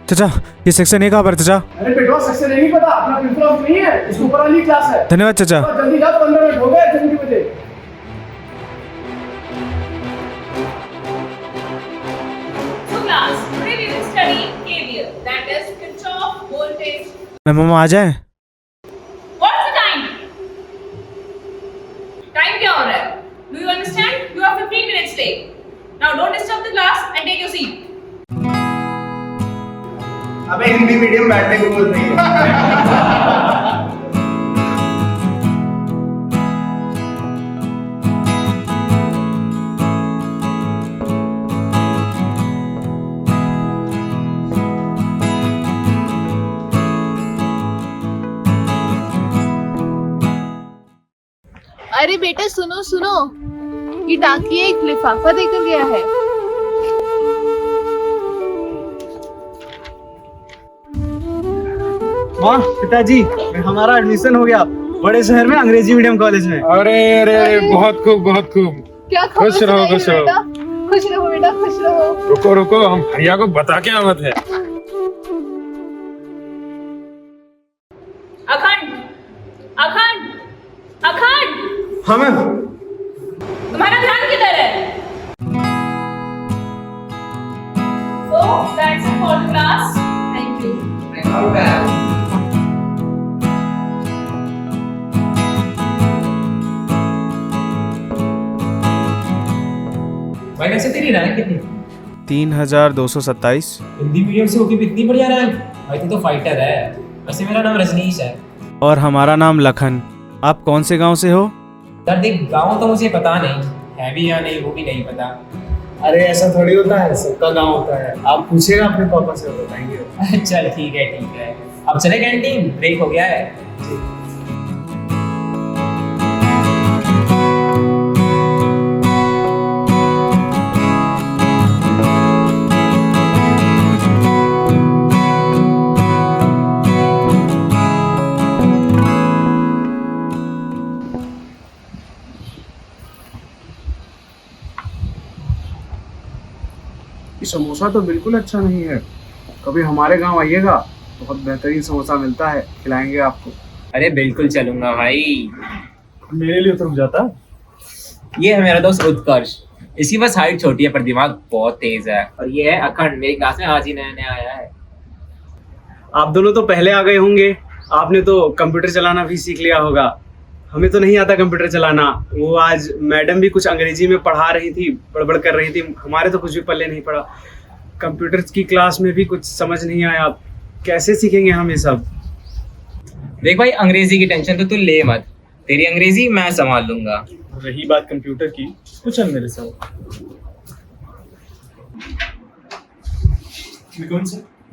चाचा ये section A कहाँ पर चाचा? अरे बेटवा सेक्शन नहीं पता, अपना प्रिंसिपल ऑफिस नहीं है, इसके ऊपर वाली क्लास है। धन्यवाद चाचा। जल्दी जा, 15 मिनट हो गए, जल्दी बजे। So class, today we will study KVL, that is Kirchhoff voltage. Ma'am हम आ जाएं? What's the time? Time क्या हो रहा है? Do you understand? You have 15 minutes late. Now don't disturb the class and take your seat. अबे Hindi medium बैठने को बोल रही है। अरे बेटा सुनो सुनो, ये डाकिया एक लिफाफा देकर गया है। वाह पिताजी, हमारा एडमिशन हो गया बड़े शहर में अंग्रेजी मीडियम कॉलेज में। अरे अरे बहुत खूब बहुत खूब। क्या खबर खुश रहो, सुनाई खुश रहो। बेटा? खुश रहो बेटा, खुश रहो। रुको रुको, हम भैया को बता के आवत है। अखंड, अखंड, अखंड, हाँ मैम। तुम्हारा ध्यान किधर है? So that's it for the class. Thank you. भाई वैसे तेरी रैंक कितनी? 3227। हिंदी मीडियम से होके भी इतनी बढ़िया रैंक। भाई तू तो फाइटर है। वैसे मेरा नाम रजनीश है। और हमारा नाम लखन। आप कौन से गांव से हो? यार देख, गाँव तो मुझे पता नहीं है भी या नहीं, वो भी नहीं पता। अरे ऐसा थोड़ी होता है, सबका गांव होता है। आप पूछेगा अपने पापा से, बताएंगे। चल ठीक है ठीक है। अब चले कैंटीन, ब्रेक हो गया है। ये समोसा तो बिल्कुल अच्छा नहीं है। कभी हमारे गांव आइएगा, बहुत बेहतरीन समोसा मिलता है, खिलाएंगे आपको। अरे बिल्कुल चलूंगा भाई। मेरे लिए तो रुक जाता। ये है मेरा दोस्त उत्कर्ष। इसकी बस हाइट छोटी है पर दिमाग बहुत तेज है। और ये है अखंड, मेरी क्लास में आज ही नया नया आया है। आप दोनों तो पहले आ गए होंगे। आपने तो कंप्यूटर चलाना भी सीख लिया होगा। हमें तो नहीं आता कंप्यूटर चलाना। वो आज मैडम भी कुछ अंग्रेजी में पढ़ा रही थी, बड़बड़ कर रही थी। हमारे तो कुछ भी पल्ले नहीं पड़ा। कंप्यूटर की क्लास में भी कुछ समझ नहीं आया। कैसे सीखेंगे हम ये सब? देख भाई, अंग्रेजी की टेंशन तो तू ले मत। तेरी अंग्रेजी मैं संभाल लूंगा। रही बात कंप्यूटर की, तो चल मेरे साथ।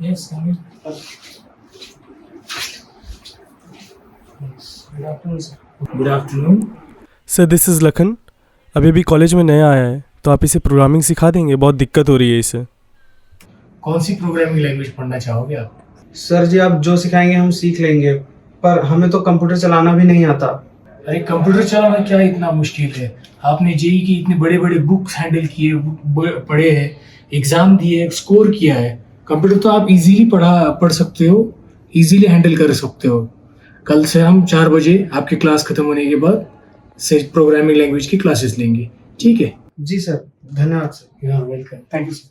Yes, good afternoon sir, this is Lakhan. अभी भी कॉलेज में नया आया है, तो आप इसे प्रोग्रामिंग सिखा देंगे? बहुत दिक्कत हो रही है इसे। कौन सी प्रोग्रामिंग लैंग्वेज पढ़ना चाहोगे आप? सर जी, आप जो सिखाएंगे हम सीख लेंगे, पर हमें तो कंप्यूटर चलाना भी नहीं आता। अरे कंप्यूटर चलाना क्या इतना मुश्किल है? आपने जेई की इतने बड़े बड़े बुक्स हैंडल किए, पढ़े हैं, एग्जाम दिए, स्कोर किया है। कंप्यूटर तो आप इजीली पढ़ सकते हो, इजीली हैंडल कर सकते हो। कल से हम 4 बजे आपकी क्लास खत्म होने के बाद से प्रोग्रामिंग लैंग्वेज की क्लासेस लेंगे, ठीक है? जी सर, धन्यवाद sir. You are welcome. Thank you sir.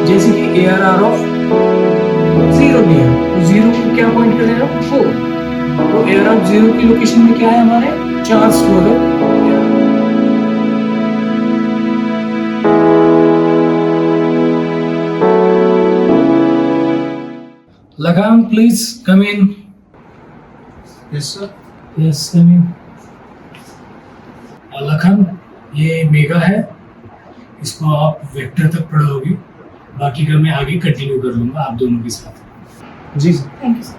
जैसे कि ARR ऑफ 0 दिया, तो 0 को क्या पॉइंट करेगा? 4। तो ARR ऑफ 0 की लोकेशन में क्या है हमारे? 4 स्टोर है। लगाम please come in. Yes sir. Yes come in. Lakhan, ये मेगा है, इसको आप वेक्टर तक पढ़ोगे, बाकी का मैं आगे कंटिन्यू कर लूंगा आप दोनों के साथ। जी सर। Thank you, sir.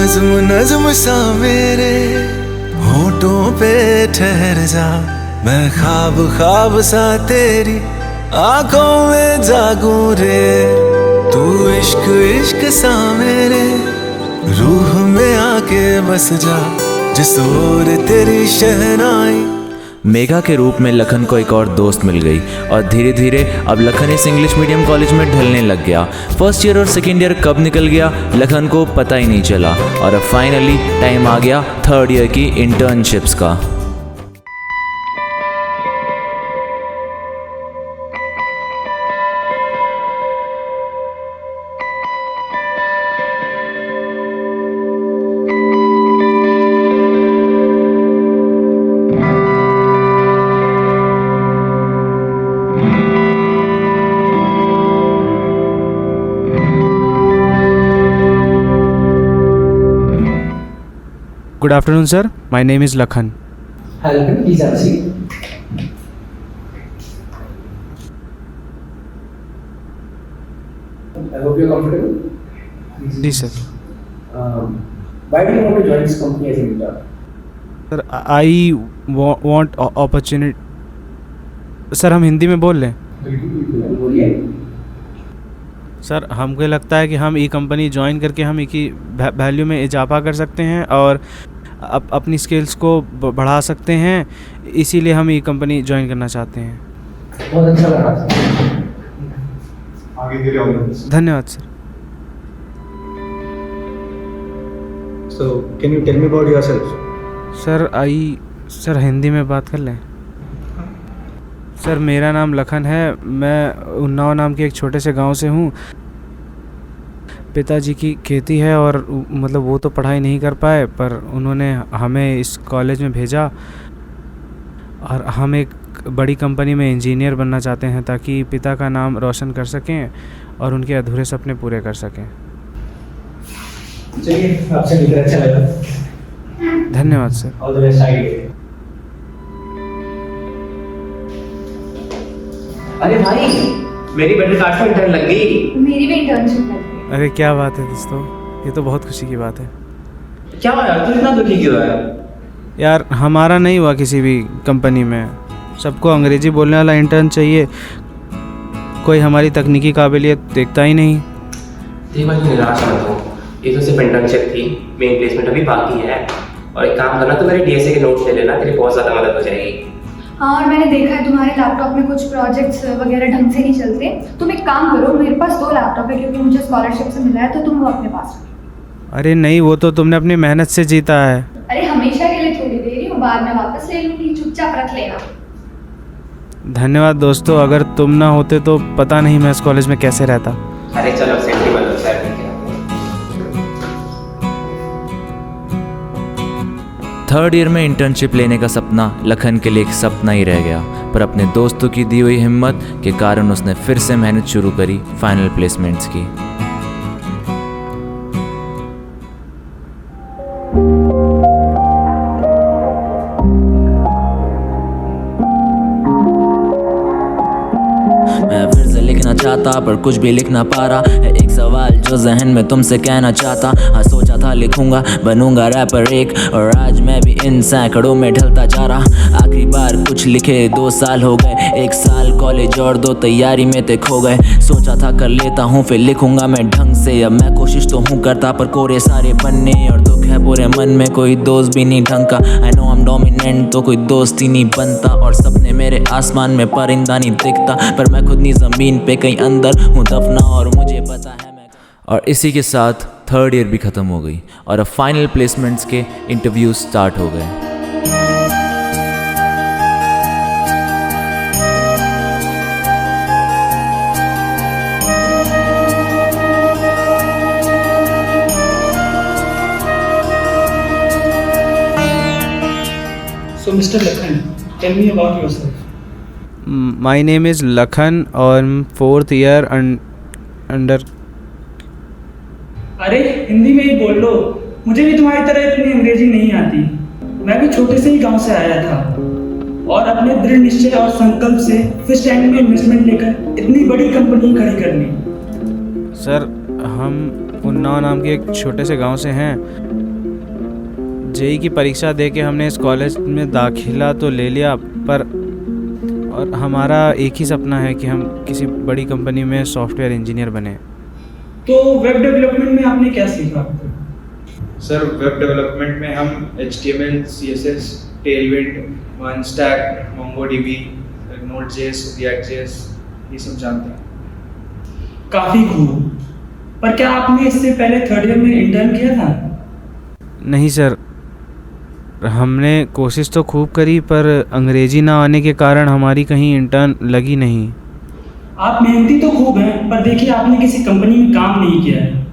नज्म नज्म सा मेरे होठों पे ठहर जा, मैं ख्वाब ख्वाब सा तेरी आंखों में जागूं रे। तू इश्क इश्क सा मेरे रूह में आके बस जा, जिस ओर तेरी शहनाई। मेघा के रूप में लखन को एक और दोस्त मिल गई और धीरे धीरे अब लखन इस इंग्लिश मीडियम कॉलेज में ढलने लग गया। फर्स्ट ईयर और सेकेंड ईयर कब निकल गया लखन को पता ही नहीं चला और अब फाइनली टाइम आ गया थर्ड ईयर की इंटर्नशिप्स का। Good afternoon, sir. My name is Lakhan. Hello, please have a seat. I hope you're comfortable. जी sir. Why do you want to join this company as an intern? Sir I want opportunity. Sir हम हिंदी में बोल लें। बोलिए। Sir हमको लगता है कि हम ई कंपनी ज्वाइन करके हम एक ही वैल्यू में इजाफा कर सकते हैं और अपनी स्किल्स को बढ़ा सकते हैं, इसीलिए हम ई कंपनी ज्वाइन करना चाहते हैं। बहुत अच्छा लगा आगे के लिए। धन्यवाद sir. So can you tell me about yourself? Sir Hindi में बात कर लें। सर मेरा नाम लखन है, मैं उन्नाव नाम के एक छोटे से गांव से हूँ। पिताजी की खेती है और मतलब वो तो पढ़ाई नहीं कर पाए, पर उन्होंने हमें इस कॉलेज में भेजा और हम एक बड़ी कंपनी में इंजीनियर बनना चाहते हैं ताकि पिता का नाम रोशन कर सकें और उनके अधूरे सपने पूरे कर सकें। चलिए आपसे मिलकर अच्छा लगा। धन्यवाद सर। ऑल द बेस्ट आगे। अरे भाई मेरी बेटे कास्ट में इंटर्न लग गई। मेरी भी इंटर्नशिप लग गई। अरे क्या बात है दोस्तों, ये तो बहुत खुशी की बात है। क्या हुआ यार, तू इतना दुखी क्यों है? यार हमारा नहीं हुआ किसी भी कंपनी में, सबको अंग्रेजी बोलने वाला इंटर्न चाहिए, कोई हमारी तकनीकी काबिलियत देखता ही नहीं। देखो तू निराश मत हो, ये तो सिर्फ इंटर्नशिप थी, मेन प्लेसमेंट अभी बाकी है। और एक काम करना, तो मेरे डीएसए के नोट्स ले लेना, तेरी बहुत ज़्यादा मदद हो जाएगी। हाँ, और मैंने देखा है तुम्हारे लैपटॉप में कुछ प्रोजेक्ट्स वगैरह ढंग से नहीं चलते। तुम एक काम करो, मेरे पास 2 लैपटॉप है क्योंकि मुझे स्कॉलरशिप से मिला है, तो तुम वो अपने पास रखो। अरे नहीं, वो तो तुमने अपनी मेहनत से जीता है। अरे हमेशा के लिए थोड़ी दे रही हूँ, बाद में वापस ले लूँगी, चुपचाप रख लेना। धन्यवाद दोस्तों, अगर तुम ना होते तो पता नहीं मैं इस कॉलेज में कैसे रहता। अरे चलो सेफ्टी वाला सर, ठीक है। थर्ड ईयर में इंटर्नशिप लेने का सपना लखन के लिए एक सपना ही रह गया, पर अपने दोस्तों की दी हुई हिम्मत के कारण उसने फिर से मेहनत शुरू करी फाइनल प्लेसमेंट्स की। मैं फिर से लिखना चाहता पर कुछ भी लिख ना पा रहा है, एक सवाल जो जहन में तुमसे कहना चाहता। हाँ सोचा था लिखूंगा बनूंगा रैपर एक, और आज मैं भी इन सैकड़ों में ढलता जा रहा। आखिरी बार कुछ लिखे 2 साल हो गए, 1 साल कॉलेज और 2 तैयारी में ते खो गए। सोचा था कर लेता हूँ फिर लिखूंगा मैं ढंग से, अब मैं कोशिश तो हूँ करता पर कोरे सारे बनने, और दुख है पूरे मन में कोई दोस्त भी नहीं ढंग का। I know I am dominant तो कोई दोस्त ही नहीं बनता, और सपने मेरे आसमान में परिंदा नहीं दिखता, पर मैं खुद नहीं ज़मीन पे कहीं अंदर हूँ दफना, और मुझे पता है मैं। और इसी के साथ थर्ड ईयर भी ख़त्म हो गई और अब फाइनल प्लेसमेंट्स के इंटरव्यूज स्टार्ट हो गए। So Mr. Lakhan, tell me about yourself. My name is Lakhan और 4th year अंडर। अरे हिंदी में ही बोल लो, मुझे भी तुम्हारी तरह इतनी अंग्रेजी नहीं आती। मैं भी छोटे से ही गांव से आया था और अपने दृढ़ निश्चय और संकल्प से फिश टैंक में इन्वेस्टमेंट लेकर इतनी बड़ी कंपनी खड़ी कर ली। सर हम उन्नाव नाम के एक छोटे से गांव से हैं। जेई की परीक्षा दे के हमने इस कॉलेज में दाखिला तो ले लिया, पर और हमारा एक ही सपना है कि हम किसी बड़ी कंपनी में सॉफ्टवेयर इंजीनियर बने। तो वेब डेवलपमेंट में आपने क्या सीखा? सर वेब डेवलपमेंट में हम HTML, CSS, Tailwind, OneStack, MongoDB, Node.js, React.js ये सब जानते हैं। काफी खूब। पर क्या आपने इससे पहले थर्ड ईयर में इंटर्न किया था? नहीं सर, हमने कोशिश तो खूब करी, पर अंग्रेजी ना आने के कारण हमारी कहीं इंटर्न लगी नहीं। आप मेहनती तो खूब हैं, पर देखिए आपने किसी कंपनी में काम नहीं किया है,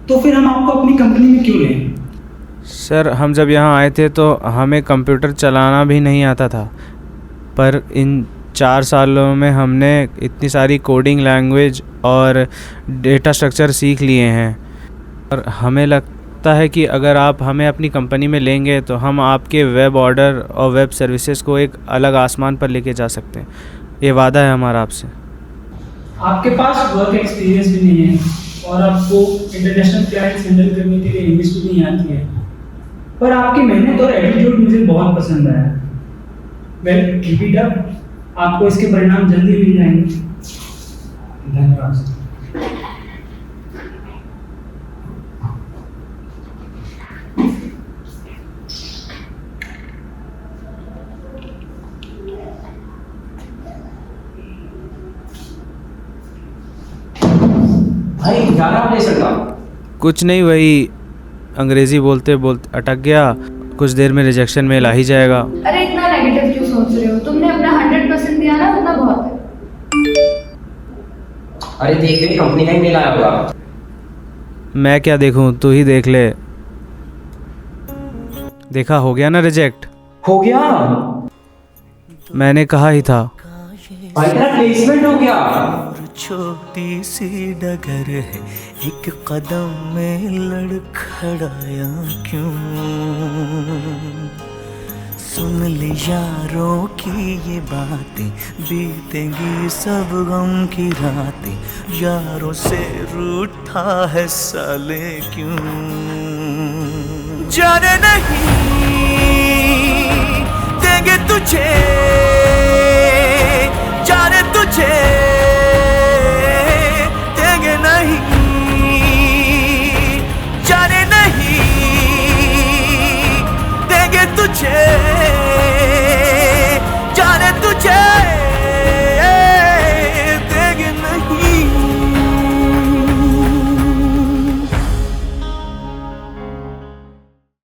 तो फिर हम आपको अपनी कंपनी में क्यों लें? सर हम जब यहाँ आए थे तो हमें कंप्यूटर चलाना भी नहीं आता था, पर इन 4 सालों में हमने इतनी सारी कोडिंग लैंग्वेज और डेटा स्ट्रक्चर सीख लिए हैं, और हमें लगता है कि अगर आप हमें अपनी कंपनी में लेंगे तो हम आपके वेब ऑर्डर और वेब सर्विसेज को एक अलग आसमान पर लेके जा सकते हैं। ये वादा है हमारा आपसे। आपके पास वर्क एक्सपीरियंस भी नहीं है और आपको इंटरनेशनल क्लाइंट्स हैंडल करने के लिए इंग्लिश भी नहीं आती है, पर आपकी मेहनत और एटीट्यूड मुझे बहुत पसंद आया। वेल कीप इट अप, आपको इसके परिणाम जल्दी मिल जाएंगे। धन्यवाद। भाई क्या नाम ले सकता? कुछ नहीं, वही अंग्रेज़ी बोलते बोलते अटक गया। कुछ देर में रिजेक्शन मेल आ ही जाएगा। अरे इतना नेगेटिव क्यों सोच रहे हो? तुमने अपना 100% दिया ना, उतना बहुत है। अरे देख ले, कंपनी का ही मेल आया होगा। मैं क्या देखूं, तू ही देख ले। देखा, हो गया ना रिजेक्ट। हो गया? मैंने कहा ही था। भाई तेरा प्लेसमेंट हो गया। छोटी सी डगर है, एक कदम में लड़खड़ाया क्यों? सुन ले यारों की ये बातें, बीतेंगी सब गम की रातें, यारों से रूठा है साले क्यों? जाने नहीं